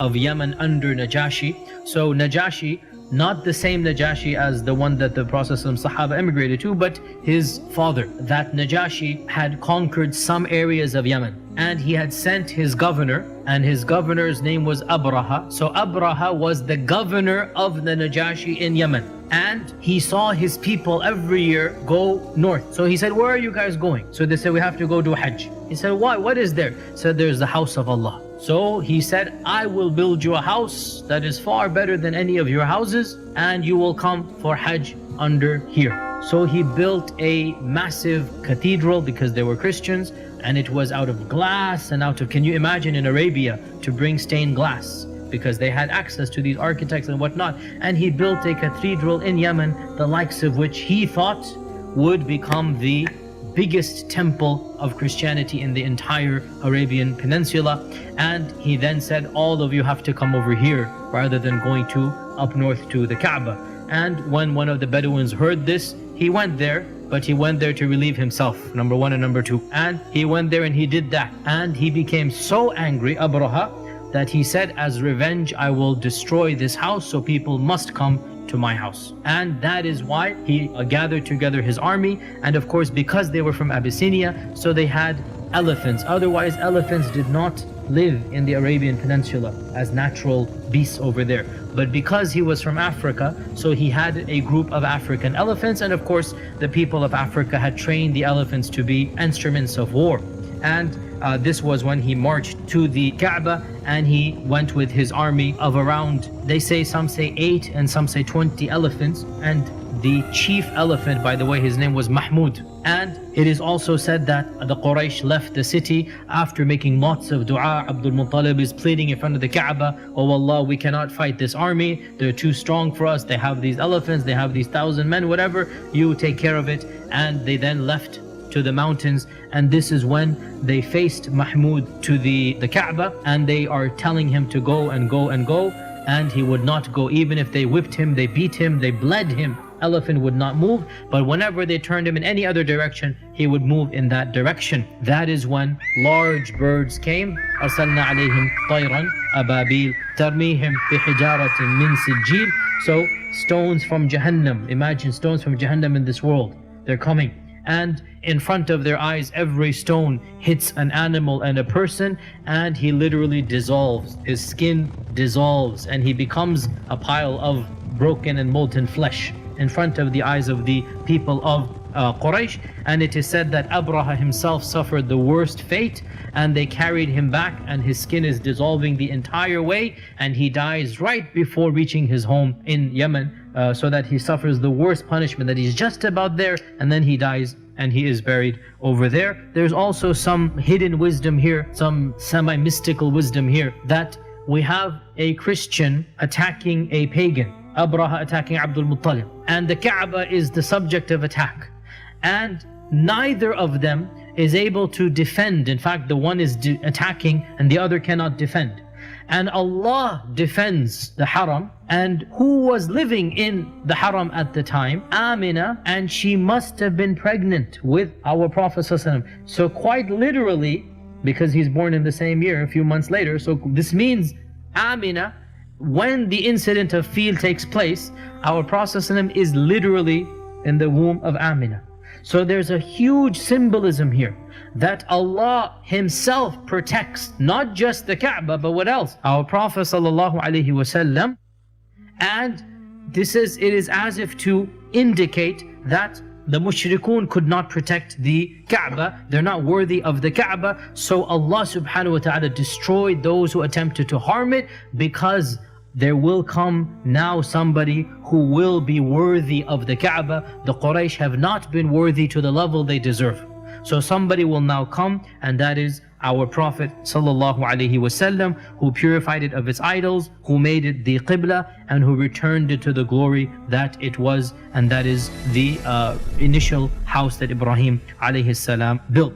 of Yemen under Najashi. So Najashi, not the same Najashi as the one that the Prophet Sahaba emigrated to, but his father. That Najashi had conquered some areas of Yemen, and he had sent his governor, and his governor's name was Abraha. So Abraha was the governor of the Najashi in Yemen, and he saw his people every year go north. So he said, where are you guys going? So they said, we have to go do Hajj. He said, why? What is there? He said, there's the house of Allah. So he said, I will build you a house that is far better than any of your houses, and you will come for Hajj under here. So he built a massive cathedral because they were Christians, and it was out of glass and out of, can you imagine in Arabia to bring stained glass? Because they had access to these architects and whatnot. And he built a cathedral in Yemen, the likes of which he thought would become the biggest temple of Christianity in the entire Arabian Peninsula. And he then said, all of you have to come over here rather than going to up north to the Kaaba. And when one of the Bedouins heard this, he went there, but he went there to relieve himself, number one and number two. And he went there and he did that. And he became so angry, Abraha, that he said, as revenge, I will destroy this house, so people must come to my house. And that is why he gathered together his army. And of course, because they were from Abyssinia, so they had elephants. Otherwise, elephants did not live in the Arabian Peninsula as natural beasts over there. But because he was from Africa, so he had a group of African elephants. And of course, the people of Africa had trained the elephants to be instruments of war. And this was when he marched to the Kaaba, and he went with his army of around, they say, some say 8 and some say 20 elephants. And the chief elephant, by the way, his name was Mahmud. And it is also said that the Quraysh left the city after making lots of dua. Abdul Muttalib is pleading in front of the Kaaba, oh Allah, we cannot fight this army, they're too strong for us, they have these elephants, they have these 1,000 men, whatever, you take care of it. And they then left to the mountains, and this is when they faced Mahmud to the Kaaba, and they are telling him to go and go and go, and he would not go. Even if they whipped him, they beat him, they bled him, elephant would not move. But whenever they turned him in any other direction, he would move in that direction. That is when large birds came. أَرْسَلْنَا عَلَيْهِمْ طَيْرًا أَبَابِيلَ تَرْمِيهِمْ بِحِجَارَةٍ مِّن سِجِّيلٍ. So stones from Jahannam, imagine stones from Jahannam in this world, they're coming. And in front of their eyes, every stone hits an animal and a person, and he literally dissolves. His skin dissolves, and he becomes a pile of broken and molten flesh in front of the eyes of the people of Quraysh. And it is said that Abraha himself suffered the worst fate, and they carried him back, and his skin is dissolving the entire way, and he dies right before reaching his home in Yemen, so that he suffers the worst punishment, that he's just about there, and then he dies and he is buried over there. There's also some hidden wisdom here, some semi-mystical wisdom here, that we have a Christian attacking a pagan, Abraha attacking Abdul Muttalib, and the Kaaba is the subject of attack, and neither of them is able to defend. In fact, the one is attacking and the other cannot defend. And Allah defends the Haram. And who was living in the Haram at the time? Amina, and she must have been pregnant with our Prophet ﷺ. So quite literally, because he's born in the same year, a few months later, so this means Amina, when the incident of Fil takes place, our Prophet ﷺ is literally in the womb of Amina. So there's a huge symbolism here, that Allah Himself protects not just the Kaaba, but what else? Our Prophet ﷺ. And it is as if to indicate that the mushrikun could not protect the Kaaba, they're not worthy of the Kaaba. So Allah subhanahu wa ta'ala destroyed those who attempted to harm it, because there will come now somebody who will be worthy of the Kaaba. The Quraysh have not been worthy to the level they deserve. So somebody will now come, and that is our Prophet sallallahu alaihi wasallam, who purified it of its idols, who made it the Qibla, and who returned it to the glory that it was, and that is the initial house that Ibrahim alayhi salam built.